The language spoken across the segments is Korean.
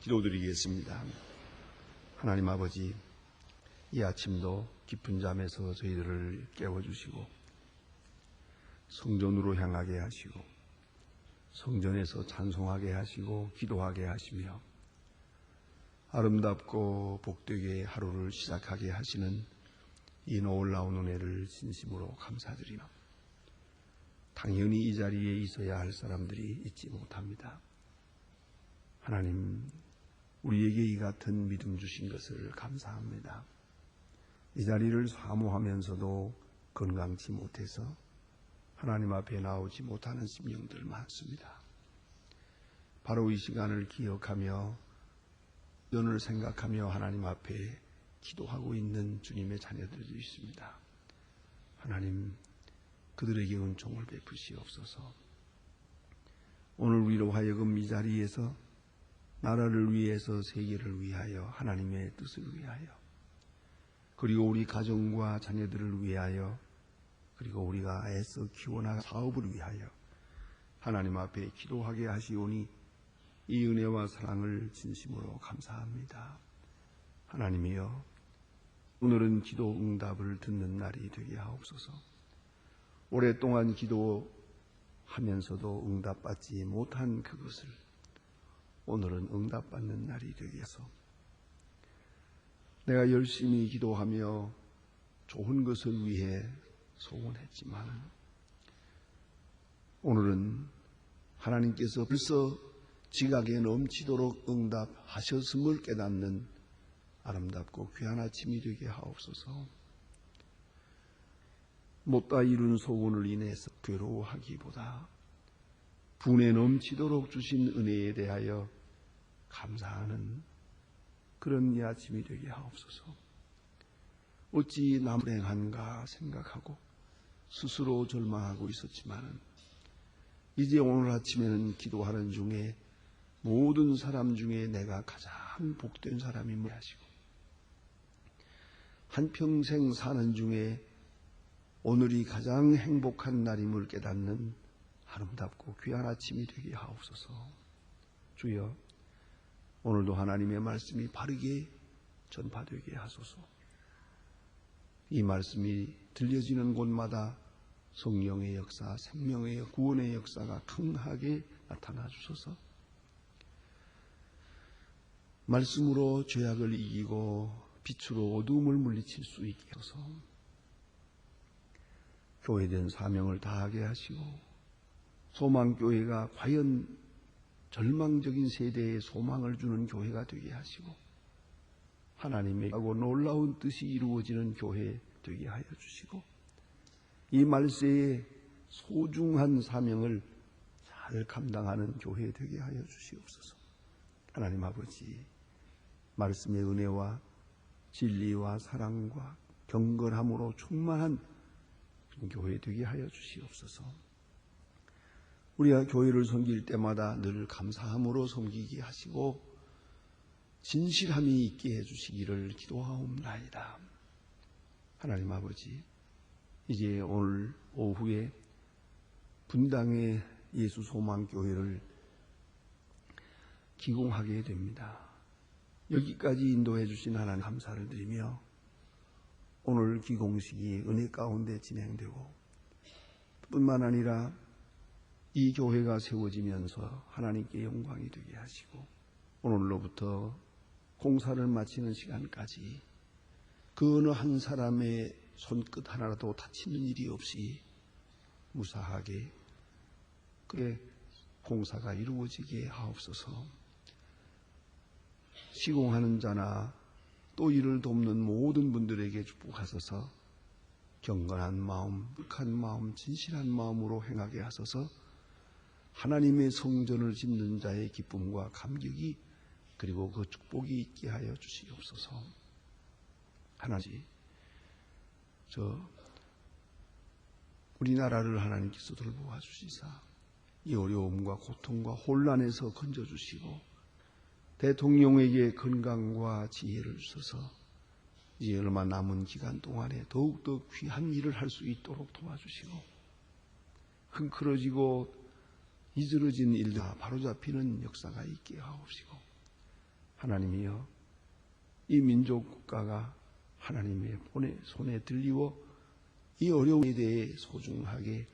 기도드리겠습니다. 하나님 아버지, 이 아침도 깊은 잠에서 저희들을 깨워주시고 성전으로 향하게 하시고 성전에서 찬송하게 하시고 기도하게 하시며 아름답고 복되게 하루를 시작하게 하시는 이 놀라운 은혜를 진심으로 감사드리며 당연히 이 자리에 있어야 할 사람들이 있지 못합니다. 하나님, 우리에게 이 같은 믿음 주신 것을 감사합니다. 이 자리를 사모하면서도 건강치 못해서 하나님 앞에 나오지 못하는 심령들 많습니다. 바로 이 시간을 기억하며 연을 생각하며 하나님 앞에 기도하고 있는 주님의 자녀들도 있습니다. 하나님, 그들에게 은총을 베푸시옵소서. 오늘 우리로 하여금 이 자리에서 나라를 위해서, 세계를 위하여, 하나님의 뜻을 위하여, 그리고 우리 가정과 자녀들을 위하여, 그리고 우리가 애써 키워나갈 사업을 위하여 하나님 앞에 기도하게 하시오니 이 은혜와 사랑을 진심으로 감사합니다. 하나님이여, 오늘은 기도 응답을 듣는 날이 되게 하옵소서. 오랫동안 기도하면서도 응답받지 못한 그것을 오늘은 응답받는 날이 되게 해서 내가 열심히 기도하며 좋은 것을 위해 소원했지만 오늘은 하나님께서 벌써 지각에 넘치도록 응답하셨음을 깨닫는 아름답고 귀한 아침이 되게 하옵소서. 못다 이룬 소원을 인해서 괴로워하기보다 분에 넘치도록 주신 은혜에 대하여 감사하는 그런 이 아침이 되게 하옵소서. 어찌 남 불행한가 생각하고 스스로 절망하고 있었지만 이제 오늘 아침에는 기도하는 중에 모든 사람 중에 내가 가장 복된 사람임을 하시고 한평생 사는 중에 오늘이 가장 행복한 날임을 깨닫는 아름답고 귀한 아침이 되게 하옵소서. 주여, 오늘도 하나님의 말씀이 바르게 전파되게 하소서. 이 말씀이 들려지는 곳마다 성령의 역사, 생명의 구원의 역사가 강하게 나타나 주소서. 말씀으로 죄악을 이기고 빛으로 어두움을 물리칠 수 있게 하소서. 교회된 사명을 다하게 하시고 소망교회가 과연 절망적인 세대에 소망을 주는 교회가 되게 하시고 하나님의 하고 놀라운 뜻이 이루어지는 교회 되게 하여 주시고 이 말세에 소중한 사명을 잘 감당하는 교회 되게 하여 주시옵소서. 하나님 아버지, 말씀의 은혜와 진리와 사랑과 경건함으로 충만한 교회 되게 하여 주시옵소서. 우리가 교회를 섬길 때마다 늘 감사함으로 섬기게 하시고 진실함이 있게 해주시기를 기도하옵나이다. 하나님 아버지, 이제 오늘 오후에 분당의 예수소망교회를 기공하게 됩니다. 여기까지 인도해 주신 하나님 감사를 드리며 오늘 기공식이 은혜 가운데 진행되고 뿐만 아니라 이 교회가 세워지면서 하나님께 영광이 되게 하시고 오늘로부터 공사를 마치는 시간까지 그 어느 한 사람의 손끝 하나라도 다치는 일이 없이 무사하게 그의 공사가 이루어지게 하옵소서. 시공하는 자나 또 이를 돕는 모든 분들에게 축복하소서. 경건한 마음, 극한 마음, 진실한 마음으로 행하게 하소서. 하나님의 성전을 짓는 자의 기쁨과 감격이 그리고 그 축복이 있게 하여 주시옵소서. 하나님, 우리나라를 하나님께서 돌보아 주시사 이 어려움과 고통과 혼란에서 건져주시고 대통령에게 건강과 지혜를 주셔서 이제 얼마 남은 기간 동안에 더욱더 귀한 일을 할 수 있도록 도와주시고 흥크러지고 이스러진 일들 바로잡히는 역사가 있게 하옵시고 하나님이여, 이 민족 국가가 하나님의 손에 들리워 이 어려움에 대해 소중하게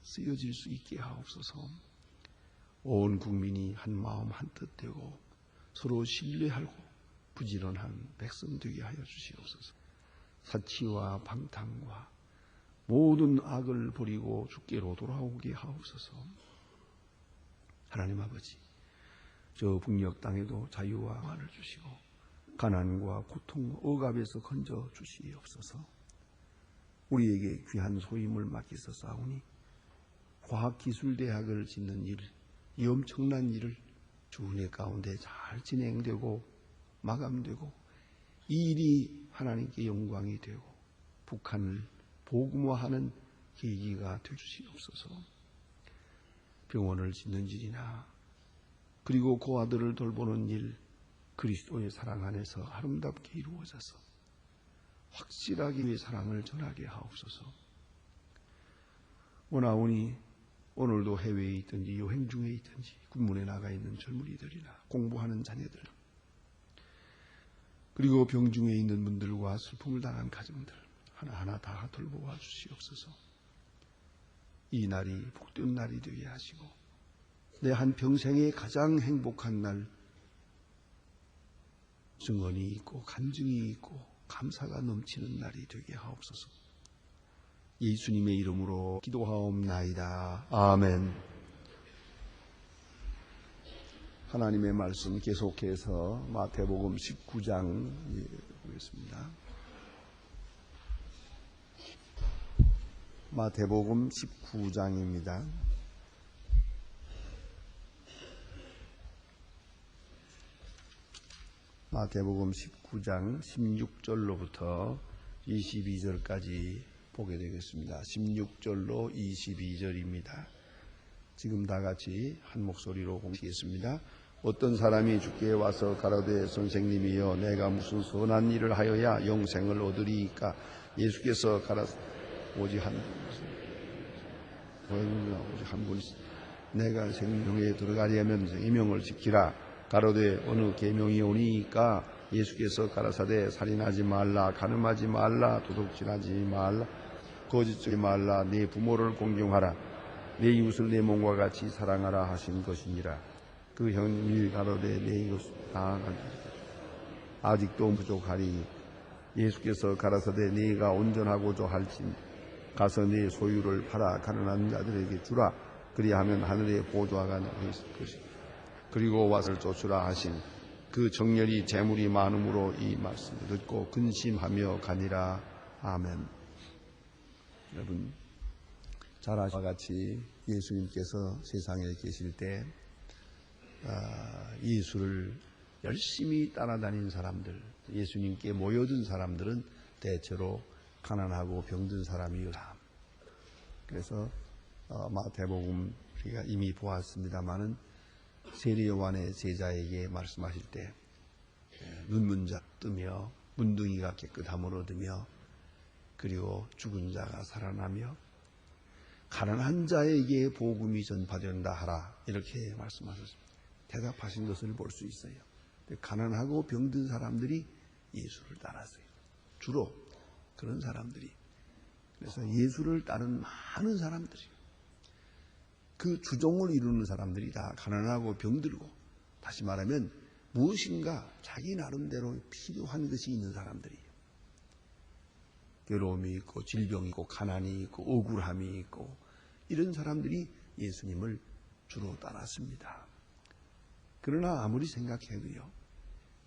쓰여질 수 있게 하옵소서. 온 국민이 한 마음 한 뜻 되고 서로 신뢰하고 부지런한 백성 되게 하여 주시옵소서. 사치와 방탕과 모든 악을 버리고 주께로 돌아오게 하옵소서. 하나님 아버지, 저 북녘 땅에도 자유와 평안을 주시고 가난과 고통, 억압에서 건져 주시옵소서. 우리에게 귀한 소임을 맡기셨사오니 과학기술대학을 짓는 일, 이 엄청난 일을 주 은혜 가운데 잘 진행되고 마감되고 이 일이 하나님께 영광이 되고 북한을 복음화하는 계기가 되주시옵소서. 병원을 짓는 일이나 그리고 고아들을 돌보는 일, 그리스도의 사랑 안에서 아름답게 이루어져서 확실하게 의 사랑을 전하게 하옵소서. 원하오니 오늘도 해외에 있든지 여행 중에 있든지 군문에 나가 있는 젊은이들이나 공부하는 자녀들, 그리고 병중에 있는 분들과 슬픔을 당한 가정들 하나하나 다 돌보아 주시옵소서. 이 날이 복된 날이 되게 하시고 내 한평생의 가장 행복한 날, 증언이 있고 간증이 있고 감사가 넘치는 날이 되게 하옵소서. 예수님의 이름으로 기도하옵나이다. 아멘. 하나님의 말씀 계속해서 마태복음 19장 보겠습니다. 마태복음 19장입니다. 마태복음 19장 16절로부터 22절까지 보게 되겠습니다. 16절로 22절입니다. 지금 다 같이 한 목소리로 공시겠습니다. 어떤 사람이 주께 와서 가로되 선생님이여 내가 무슨 선한 일을 하여야 영생을 얻으리이까? 예수께서 가라사 오직 한 분 내가 생명에 들어가려면 계명을 지키라. 가로되 어느 계명이 오니이까? 예수께서 가라사대 살인하지 말라, 간음하지 말라, 도둑질하지 말라, 거짓하지 말라, 네 부모를 공경하라, 내 이웃을 내 몸과 같이 사랑하라 하신 것이니라. 그 형이 가로되 내 이웃을 다 아직도 부족하리. 예수께서 가라사대 네가 온전하고자 할진 가서 네 소유를 팔아 가난한 자들에게 주라. 그리하면 하늘의 보좌가 있을 것이다. 그리고 와서 쫓으라 하신 그 정렬이 재물이 많음으로 이 말씀을 듣고 근심하며 가니라. 아멘. 여러분, 잘 아시와 같이 예수님께서 세상에 계실 때 예수를 열심히 따라다닌 사람들, 예수님께 모여든 사람들은 대체로 가난하고 병든 사람이었다. 그래서 마태복음 우리가 이미 보았습니다마는 세례 요한의 제자에게 말씀하실 때 눈먼 자 뜨며 문둥이가 깨끗함을 얻으며 그리고 죽은 자가 살아나며 가난한 자에게 복음이 전파된다 하라, 이렇게 말씀하셨습니다. 대답하신 것을 볼 수 있어요. 가난하고 병든 사람들이 예수를 따랐어요. 주로 그런 사람들이. 그래서 예수를 따른 많은 사람들이, 그 주종을 이루는 사람들이 다 가난하고 병들고, 다시 말하면 무엇인가 자기 나름대로 필요한 것이 있는 사람들이에요. 괴로움이 있고 질병이 있고 가난이 있고 억울함이 있고, 이런 사람들이 예수님을 주로 따랐습니다. 그러나 아무리 생각해도요,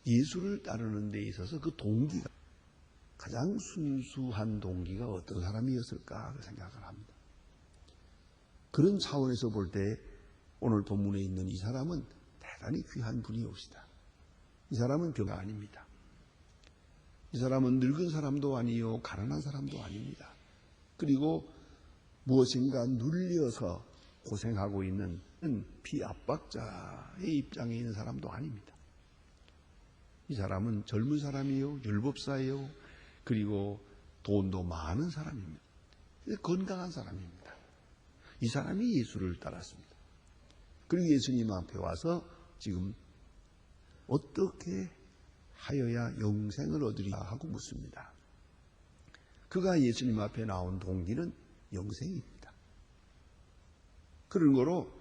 예수를 따르는 데 있어서 그 동기가, 가장 순수한 동기가 어떤 사람이었을까 생각을 합니다. 그런 차원에서 볼 때 오늘 본문에 있는 이 사람은 대단히 귀한 분이옵시다. 이 사람은 병가 아닙니다. 이 사람은 늙은 사람도 아니요 가난한 사람도 아닙니다. 그리고 무엇인가 눌려서 고생하고 있는 피압박자의 입장에 있는 사람도 아닙니다. 이 사람은 젊은 사람이요, 율법사예요, 그리고 돈도 많은 사람입니다. 건강한 사람입니다. 이 사람이 예수를 따랐습니다. 그리고 예수님 앞에 와서 지금 어떻게 하여야 영생을 얻으리라 하고 묻습니다. 그가 예수님 앞에 나온 동기는 영생입니다. 그런 거로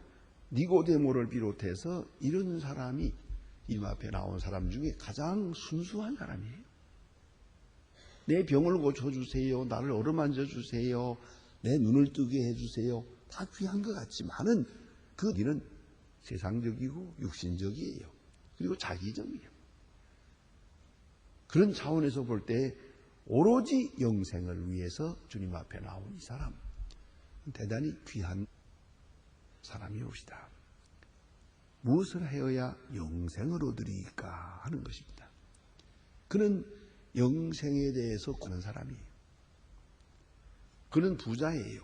니고데모를 비롯해서 이런 사람이 이님 앞에 나온 사람 중에 가장 순수한 사람이에요. 내 병을 고쳐주세요. 나를 어루만져 주세요. 내 눈을 뜨게 해주세요. 다 귀한 것 같지만은 그 일은 세상적이고 육신적이에요. 그리고 자기적이에요. 그런 차원에서 볼 때 오로지 영생을 위해서 주님 앞에 나온 이 사람, 대단히 귀한 사람이옵시다. 무엇을 하여야 영생을 얻으리까 하는 것입니다. 그는 영생에 대해서 구하는 사람이에요. 그는 부자예요.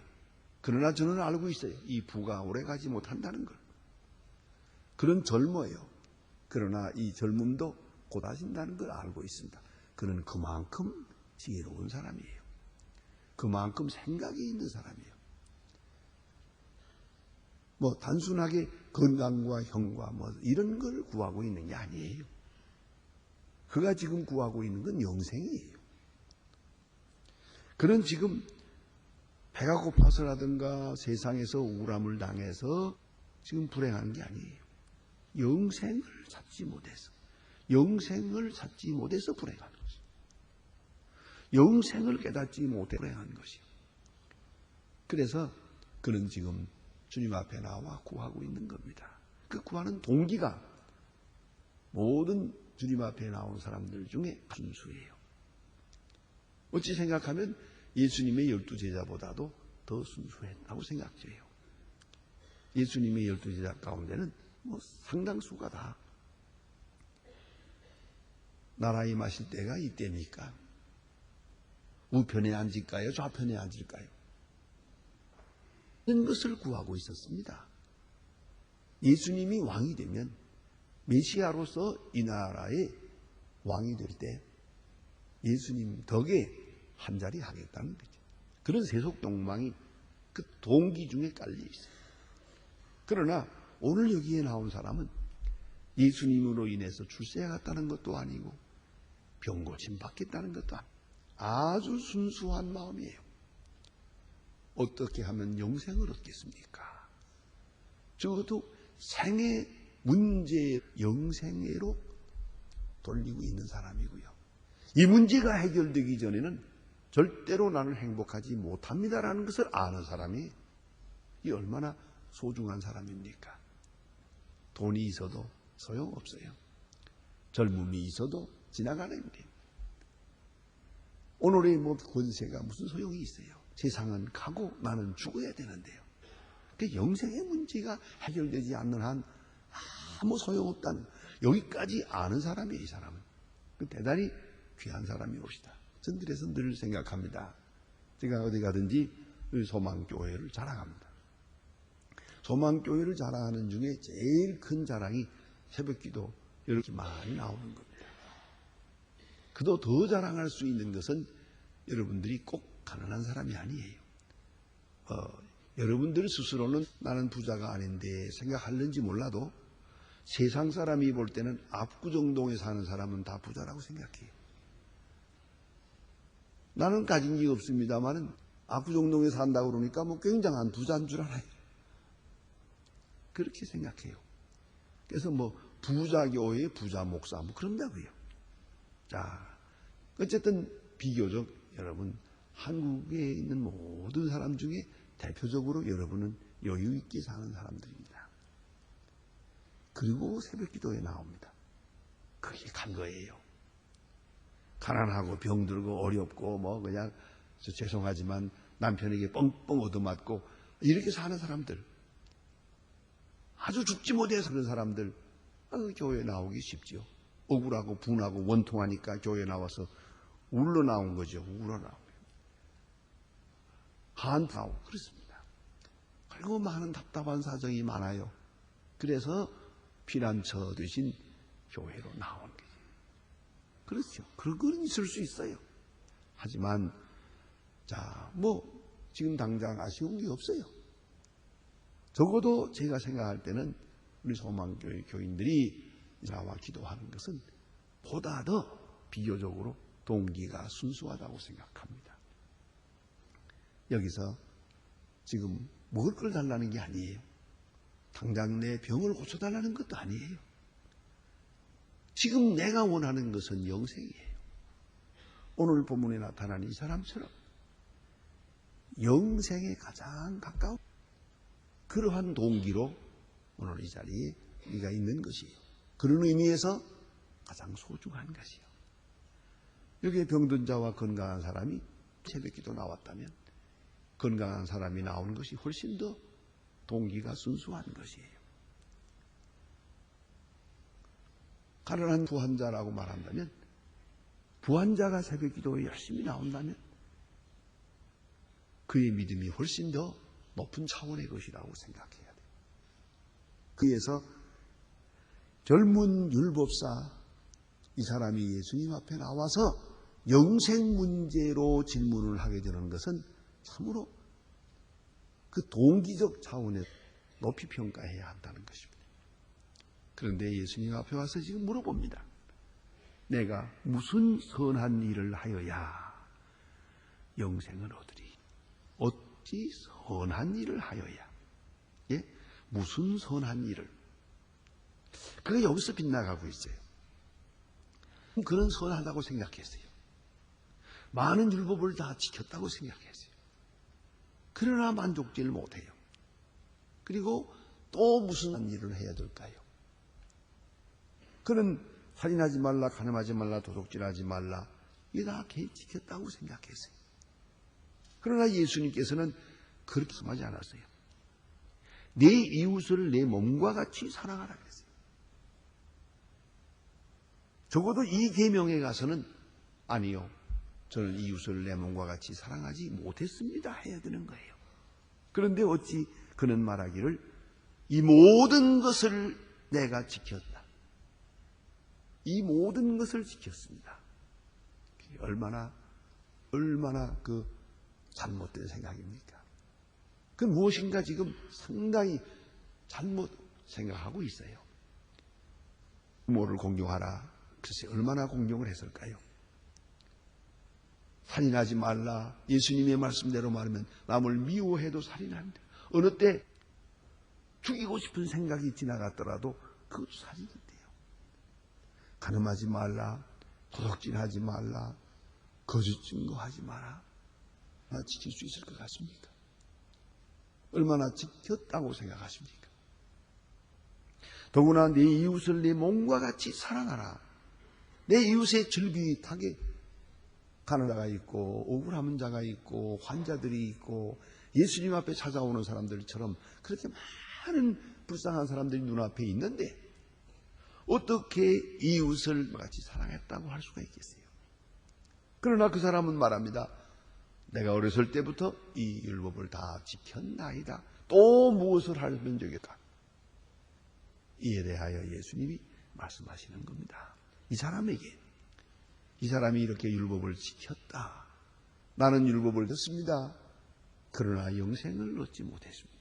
그러나 저는 알고 있어요. 이 부가 오래가지 못한다는 걸. 그는 젊어요. 그러나 이 젊음도 곧아진다는 걸 알고 있습니다. 그는 그만큼 지혜로운 사람이에요. 그만큼 생각이 있는 사람이에요. 뭐 단순하게 건강과 형과 뭐 이런 걸 구하고 있는 게 아니에요. 그가 지금 구하고 있는 건 영생이에요. 그는 지금 배가 고파서라든가 세상에서 우울함을 당해서 지금 불행한 게 아니에요. 영생을 찾지 못해서 불행한 것이에요. 영생을 깨닫지 못해 불행한 것이에요. 그래서 그는 지금 주님 앞에 나와 구하고 있는 겁니다. 그 구하는 동기가 모든 주님 앞에 나온 사람들 중에 순수해요. 어찌 생각하면 예수님의 12제자보다도 더 순수했다고 생각돼요. 예수님의 12제자 가운데는 뭐 상당수가 다 나라에 마실 때가 이때니까 우편에 앉을까요? 좌편에 앉을까요? 이런 것을 구하고 있었습니다. 예수님이 왕이 되면 메시아로서 이 나라의 왕이 될 때 예수님 덕에 한자리 하겠다는 거죠. 그런 세속동망이 그 동기 중에 깔려 있어요. 그러나 오늘 여기에 나온 사람은 예수님으로 인해서 출세해 갔다는 것도 아니고 병 고침 받겠다는 것도 아니고 아주 순수한 마음이에요. 어떻게 하면 영생을 얻겠습니까? 적어도 생의 문제 영생애로 돌리고 있는 사람이고요. 이 문제가 해결되기 전에는 절대로 나는 행복하지 못합니다라는 것을 아는 사람이 이 얼마나 소중한 사람입니까? 돈이 있어도 소용없어요. 젊음이 있어도 지나가는 게. 오늘의 뭐 권세가 무슨 소용이 있어요? 세상은 가고 나는 죽어야 되는데요. 그 영생의 문제가 해결되지 않는 한 아무 소용없다는 여기까지 아는 사람이에요. 이 사람은. 대단히 귀한 사람이옵시다. 전 그래서 늘 생각합니다. 제가 어디 가든지 소망교회를 자랑합니다. 소망교회를 자랑하는 중에 제일 큰 자랑이 새벽기도 이렇게 많이 나오는 겁니다. 그도 더 자랑할 수 있는 것은 여러분들이 꼭 가난한 사람이 아니에요. 여러분들 스스로는 나는 부자가 아닌데 생각하는지 몰라도 세상 사람이 볼 때는 압구정동에 사는 사람은 다 부자라고 생각해요. 나는 가진 게 없습니다만은 압구정동에 산다고 그러니까 뭐 굉장한 부자인 줄 알아요. 그렇게 생각해요. 그래서 뭐 부자교회 부자 목사 뭐 그런다고요. 자, 어쨌든 비교적 여러분 한국에 있는 모든 사람 중에 대표적으로 여러분은 여유 있게 사는 사람들입니다. 그리고 새벽기도에 나옵니다. 그게 간 거예요. 가난하고 병들고 어렵고 뭐 그냥 죄송하지만 남편에게 뻥뻥 얻어맞고 이렇게 사는 사람들, 아주 죽지 못해서 그런 사람들 교회에 나오기 쉽지요. 억울하고 분하고 원통하니까 교회에 나와서 울러 나온 거죠. 울러 나오고 한타고 그렇습니다. 그리고 많은 답답한 사정이 많아요. 그래서 피난처 대신 교회로 나온 거예요. 그렇죠. 그런 건 있을 수 있어요. 하지만 뭐 지금 당장 아쉬운 게 없어요. 적어도 제가 생각할 때는 우리 소망교회 교인들이 나와 기도하는 것은 보다 더 비교적으로 동기가 순수하다고 생각합니다. 여기서 지금 먹을 걸 달라는 게 아니에요. 당장 내 병을 고쳐달라는 것도 아니에요. 지금 내가 원하는 것은 영생이에요. 오늘 본문에 나타난 이 사람처럼 영생에 가장 가까운 그러한 동기로 오늘 이 자리에 우리가 있는 것이에요. 그런 의미에서 가장 소중한 것이요. 여기에 병든 자와 건강한 사람이 새벽기도 나왔다면 건강한 사람이 나오는 것이 훨씬 더 동기가 순수한 것이에요. 가난한 부한자라고 말한다면 부한자가 새벽기도에 열심히 나온다면 그의 믿음이 훨씬 더 높은 차원의 것이라고 생각해야 돼요. 그래서 젊은 율법사 이 사람이 예수님 앞에 나와서 영생 문제로 질문을 하게 되는 것은 참으로 그 동기적 차원에 높이 평가해야 한다는 것입니다. 그런데 예수님 앞에 와서 지금 물어봅니다. 내가 무슨 선한 일을 하여야 영생을 얻으리? 어찌 선한 일을 하여야? 예? 무슨 선한 일을? 그게 여기서 빗나가고 있어요. 그런 선하다고 생각했어요. 많은 율법을 다 지켰다고 생각했어요. 그러나 만족지를 못해요. 그리고 또 무슨 일을 해야 될까요? 그는 살인하지 말라, 간음하지 말라, 도둑질하지 말라 이게 다 지켰다고 생각했어요. 그러나 예수님께서는 그렇게 말하지 않았어요. 내 이웃을 내 몸과 같이 사랑하라 그랬어요. 적어도 이 계명에 가서는 아니요. 저는 이웃을 내 몸과 같이 사랑하지 못했습니다. 해야 되는 거예요. 그런데 어찌 그는 말하기를 이 모든 것을 내가 지켰다. 이 모든 것을 지켰습니다. 얼마나 그 잘못된 생각입니까? 그 무엇인가 지금 상당히 잘못 생각하고 있어요. 부모를 공경하라. 글쎄 얼마나 공경을 했을까요? 살인하지 말라. 예수님의 말씀대로 말하면 남을 미워해도 살인한다. 어느 때 죽이고 싶은 생각이 지나갔더라도 그것도 살인인데요. 간음하지 말라. 도둑질하지 말라. 거짓 증거하지 마라. 얼마나 지킬 수 있을 것 같습니까? 얼마나 지켰다고 생각하십니까? 더구나 내 이웃을 내 몸과 같이 사랑하라. 내 이웃의 절비타게 가난자가 있고 억울한 자가 있고 환자들이 있고 예수님 앞에 찾아오는 사람들처럼 그렇게 많은 불쌍한 사람들이 눈앞에 있는데 어떻게 이웃을 같이 사랑했다고 할 수가 있겠어요? 그러나 그 사람은 말합니다. 내가 어렸을 때부터 이 율법을 다 지켰나이다. 또 무엇을 하면 되겠다. 이에 대하여 예수님이 말씀하시는 겁니다. 이 사람이 이렇게 율법을 지켰다. 나는 율법을 듣습니다. 그러나 영생을 얻지 못했습니다.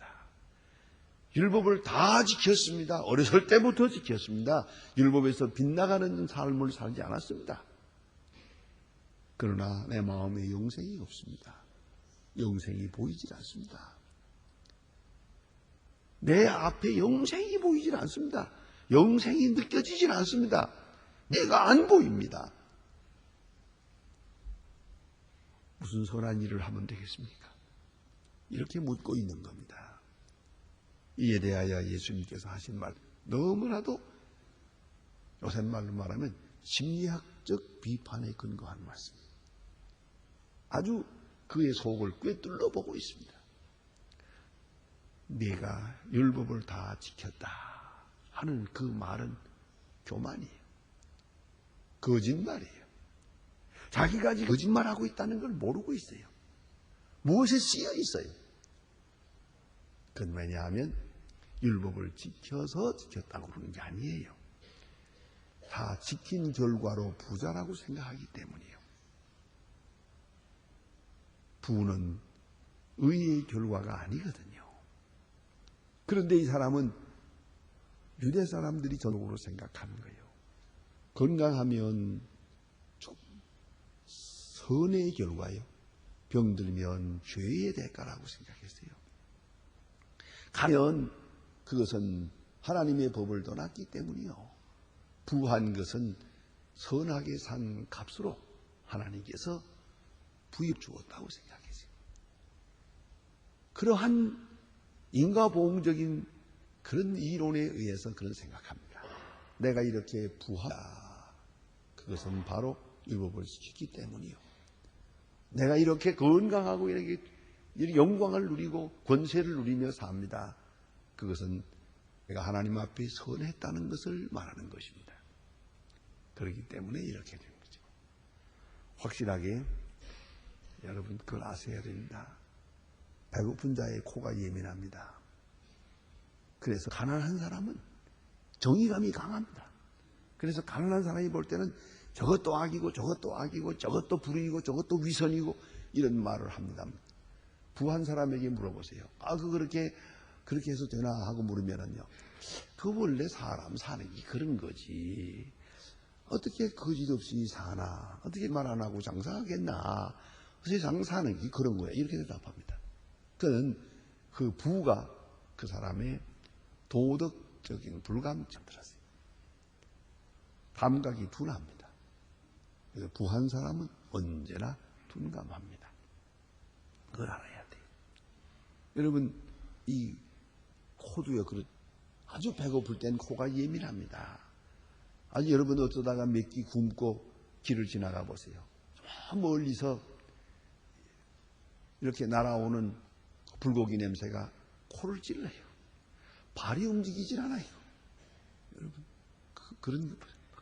율법을 다 지켰습니다. 어렸을 때부터 지켰습니다. 율법에서 빗나가는 삶을 살지 않았습니다. 그러나 내 마음에 영생이 없습니다. 영생이 보이질 않습니다. 내 앞에 영생이 보이질 않습니다. 영생이 느껴지질 않습니다. 내가 안 보입니다. 무슨 선한 일을 하면 되겠습니까? 이렇게 묻고 있는 겁니다. 이에 대하여 예수님께서 하신 말, 너무나도 요새 말로 말하면 심리학적 비판에 근거한 말씀. 아주 그의 속을 꿰뚫러 보고 있습니다. 내가 율법을 다 지켰다 하는 그 말은 교만이에요. 거짓말이에요. 자기가 지금 거짓말하고 있다는 걸 모르고 있어요. 무엇에 쓰여 있어요? 그건 왜냐하면 율법을 지켜서 지켰다고 그러는 게 아니에요. 다 지킨 결과로 부자라고 생각하기 때문이에요. 부는 의의 결과가 아니거든요. 그런데 이 사람은 유대 사람들이 전적으로 생각하는 거예요. 건강하면 좀 선의 결과예요. 병들면 죄의 대가라고 생각했어요. 가면 그것은 하나님의 법을 떠났기 때문이요. 부한 것은 선하게 산 값으로 하나님께서 부입 주었다고 생각했어요. 그러한 인과보응적인 그런 이론에 의해서 그런 생각합니다. 내가 이렇게 부하다. 그것은 바로 율법을 지켰기 때문이요. 내가 이렇게 건강하고 이렇게 영광을 누리고 권세를 누리며 삽니다. 그것은 내가 하나님 앞에 선했다는 것을 말하는 것입니다. 그렇기 때문에 이렇게 된 거죠. 확실하게 여러분 그걸 아셔야 됩니다. 배고픈 자의 코가 예민합니다. 그래서 가난한 사람은 정의감이 강합니다. 그래서 가난한 사람이 볼 때는 저것도 악이고 저것도 악이고 저것도 불의이고 저것도 위선이고 이런 말을 합니다. 부한 사람에게 물어보세요. 그렇게 해서 되나 하고 물으면은요. 그 원래 사람 사는 게 그런 거지. 어떻게 거짓 없이 사나? 어떻게 말 안 하고 장사하겠나? 세상 사는 게 그런 거야. 이렇게 대답합니다. 그는 그 부가 그 사람의 도덕적인 불감증 들었어요. 감각이 둔합니다. 그래서 부한 사람은 언제나 둔감합니다. 그걸 알아야 돼요. 여러분, 이 코도요, 아주 배고플 땐 코가 예민합니다. 아주 여러분 어쩌다가 몇 끼 굶고 길을 지나가 보세요. 저 멀리서 이렇게 날아오는 불고기 냄새가 코를 찔러요. 발이 움직이질 않아요. 여러분,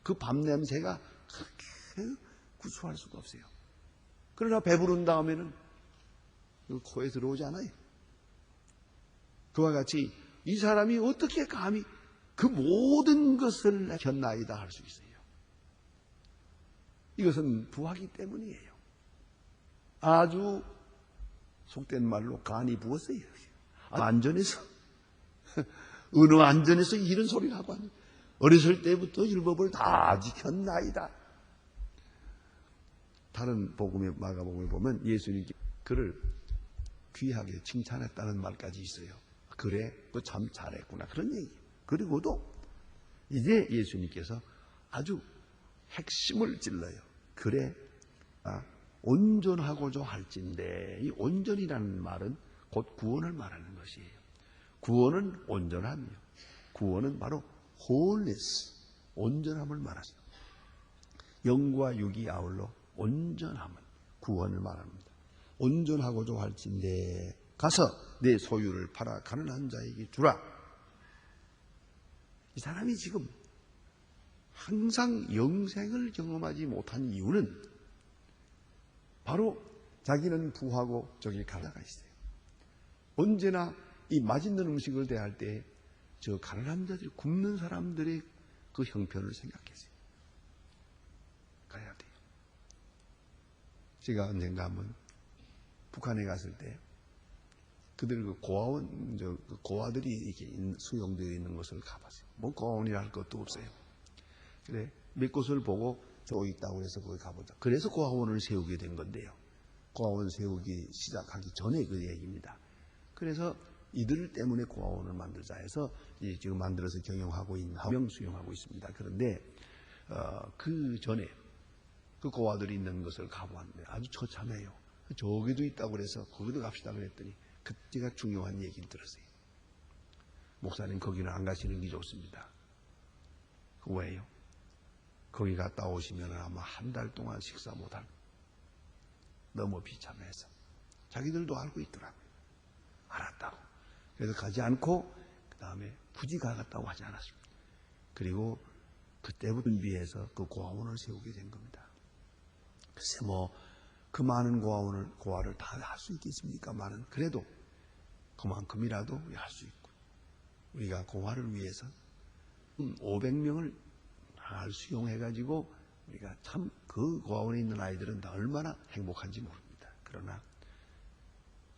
그 밥 냄새가 그렇게 구수할 수가 없어요. 그러나 배부른 다음에는 그 코에 들어오지 않아요. 그와 같이 이 사람이 어떻게 감히 그 모든 것을 견나이다 할 수 있어요. 이것은 부하기 때문이에요. 아주 속된 말로 간이 부었어요. 안전해서 어느 안전해서 이런 소리를 하고 하는 어렸을 때부터 율법을 다 지켰나이다. 다른 복음의 마가복음에 보면 예수님께 그를 귀하게 칭찬했다는 말까지 있어요. 그래, 그 참 잘했구나 그런 얘기. 그리고도 이제 예수님께서 아주 핵심을 찔러요. 그래, 온전하고자 할진대. 이 온전이라는 말은 곧 구원을 말하는 것이에요. 구원은 온전함이요. 구원은 바로 wholeness, 온전함을 말하죠. 영과 육이 아울러 온전함은 구원을 말합니다. 온전하고자 할진대 가서 내 소유를 팔아 가난한 자에게 주라. 이 사람이 지금 항상 영생을 경험하지 못한 이유는 바로 자기는 부하고 저기 가다가 있어요. 언제나 이 맛있는 음식을 대할 때 저 가난한 자들, 굶는 사람들의 그 형편을 생각했어요. 가야 돼요. 제가 언젠가 한번 북한에 갔을 때 그들 그 고아원, 그 고아들이 이렇게 수용되어 있는 곳을 가봤어요. 뭐 고아원이라 할 것도 없어요. 그래, 몇 곳을 보고 저기 있다고 해서 거기 가보자. 그래서 고아원을 세우게 된 건데요. 고아원 세우기 시작하기 전에 그 얘기입니다. 그래서 이들 때문에 고아원을 만들자 해서 지금 만들어서 경영하고 있는 명 수용하고 있습니다. 그런데 그 전에 그 고아들이 있는 것을 가보았는데 아주 처참해요. 저기도 있다고 그래서 거기도 갑시다 그랬더니 그때가 중요한 얘기를 들었어요. 목사님 거기는 안 가시는 게 좋습니다. 왜요? 거기 갔다 오시면 아마 한 달 동안 식사 못할 거예요. 너무 비참해서. 자기들도 알고 있더라고요. 알았다고. 그래서 가지 않고 그 다음에 굳이 가갔다고 하지 않았습니다. 그리고 그때부터 준비해서 그 고아원을 세우게 된 겁니다. 글쎄 그 많은 고아를 다 할 수 있겠습니까? 그래도 그만큼이라도 할 수 있고 우리가 고아를 위해서 500명을 잘 수용해가지고 우리가 참 그 고아원에 있는 아이들은 다 얼마나 행복한지 모릅니다. 그러나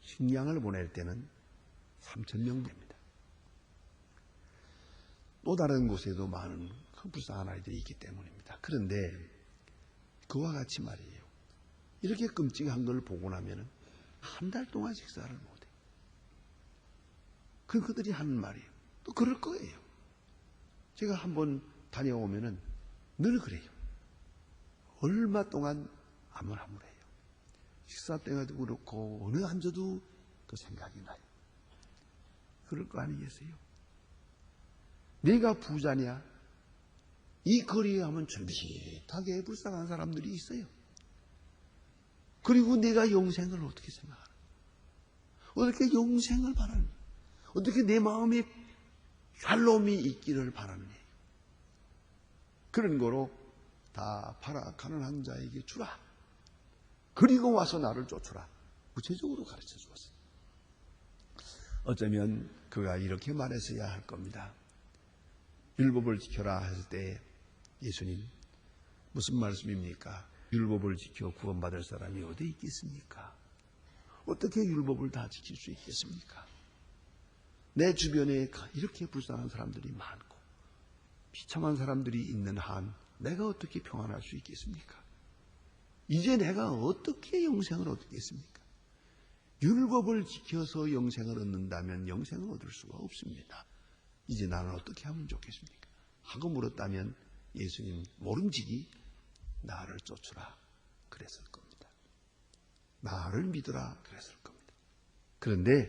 식량을 보낼 때는 3,000명 됩니다. 또 다른 곳에도 많은 불쌍한 아이들이 있기 때문입니다. 그런데 그와 같이 말이에요. 이렇게 끔찍한 걸 보고 나면 한 달 동안 식사를 못해요. 그들이 하는 말이에요. 또 그럴 거예요. 제가 한번 다녀오면은 늘 그래요. 얼마 동안 암울해요. 식사 때도 그렇고 어느 앉아도 그 생각이 나요. 그럴 거 아니겠어요? 내가 부자냐? 이 거리에 하면 절비슷하게 불쌍한 사람들이 있어요. 그리고 내가 영생을 어떻게 생각하는? 어떻게 영생을 바라는? 어떻게 내 마음에 샬롬이 있기를 바라느냐? 그런 거로 다 팔아 가난한 자에게 주라. 그리고 와서 나를 쫓으라. 구체적으로 가르쳐 주었어요. 어쩌면 그가 이렇게 말했어야 할 겁니다. 율법을 지켜라 했을 때 예수님 무슨 말씀입니까? 율법을 지켜 구원받을 사람이 어디 있겠습니까? 어떻게 율법을 다 지킬 수 있겠습니까? 내 주변에 이렇게 불쌍한 사람들이 많고 비참한 사람들이 있는 한 내가 어떻게 평안할 수 있겠습니까? 이제 내가 어떻게 영생을 얻겠습니까? 율법을 지켜서 영생을 얻는다면 영생을 얻을 수가 없습니다. 이제 나는 어떻게 하면 좋겠습니까? 하고 물었다면 예수님 모름지기 나를 쫓으라 그랬을 겁니다. 나를 믿으라 그랬을 겁니다. 그런데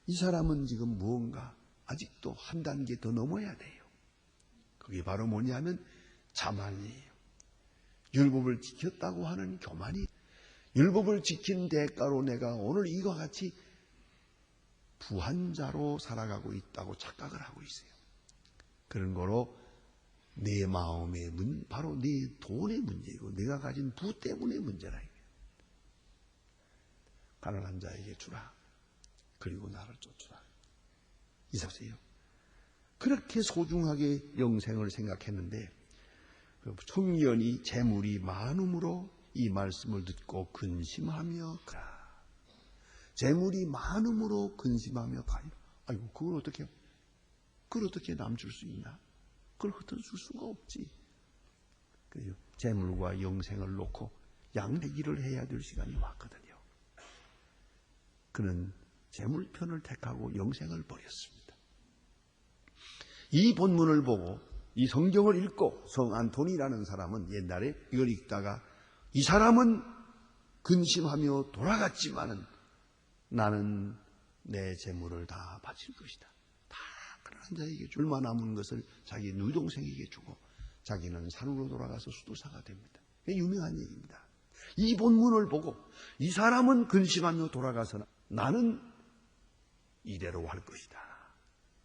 이 사람은 지금 무언가 아직도 한 단계 더 넘어야 돼요. 그게 바로 뭐냐면 자만이에요. 율법을 지켰다고 하는 교만이, 율법을 지킨 대가로 내가 오늘 이와 같이 부한자로 살아가고 있다고 착각을 하고 있어요. 그런 거로 내 마음의 바로 내 돈의 문제이고 내가 가진 부 때문의 문제라. 가난한 자에게 주라. 그리고 나를 쫓으라. 이사세요. 그렇게 소중하게 영생을 생각했는데 청년이 재물이 많음으로 이 말씀을 듣고 근심하며 가라. 재물이 많음으로 근심하며 가요. 아이고 그걸 어떻게 남 줄 수 있나? 그걸 흩어줄 수가 없지. 그래서 재물과 영생을 놓고 양대기를 해야 될 시간이 왔거든요. 그는 재물 편을 택하고 영생을 버렸습니다. 이 본문을 보고 이 성경을 읽고 성 안토니라는 사람은 옛날에 이걸 읽다가 이 사람은 근심하며 돌아갔지만은 나는 내 재물을 다 바칠 것이다. 다 가난한 자에게 줄만 남은 것을 자기 누이동생에게 주고 자기는 산으로 돌아가서 수도사가 됩니다. 유명한 얘기입니다. 이 본문을 보고 이 사람은 근심하며 돌아가서 나는 이대로 할 것이다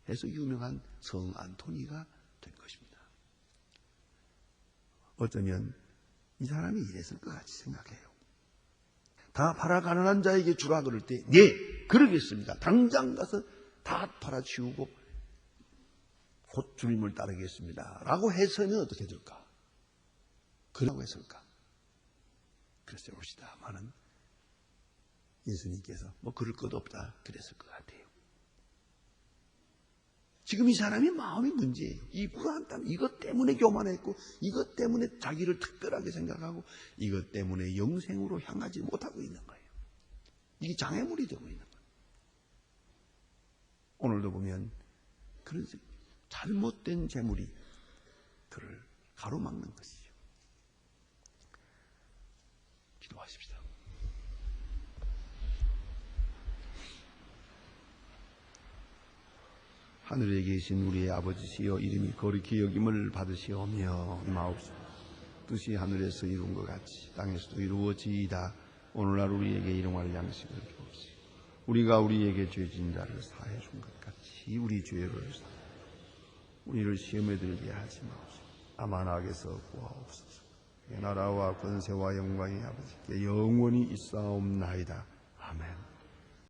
해서 유명한 성 안토니가 된 것입니다. 어쩌면 이 사람이 이랬을 것 같이 생각해요. 다 팔아 가난한 자에게 주라 그럴 때 네, 그러겠습니다. 당장 가서 다 팔아치우고 곧 주님을 따르겠습니다 라고 해서는 어떻게 될까? 그러고 했을까? 글쎄 봅시다마는 예수님께서 뭐 그럴 것 없다 그랬을 것 같아요. 지금 이 사람이 마음이 문제예요. 이 불안감, 이것 때문에 교만했고 이것 때문에 자기를 특별하게 생각하고 이것 때문에 영생으로 향하지 못하고 있는 거예요. 이게 장애물이 되고 있는 거예요. 오늘도 보면 그런 잘못된 재물이 그를 가로막는 것이죠. 기도하십시다. 하늘에 계신 우리의 아버지시여 이름이 거룩히 여김을 받으시오며 마옵소서. 뜻이 하늘에서 이룬 것 같이 땅에서도 이루어지이다. 오늘날 우리에게 일용할 양식을 주옵소서. 우리가 우리에게 죄진 자를 사해 준 것 같이 우리 죄를 사하여 우리를 시험에 들게 하지 마옵소서. 다만 악에서 구하옵소서. 나라와 권세와 영광이 아버지께 영원히 있사옵나이다. 아멘.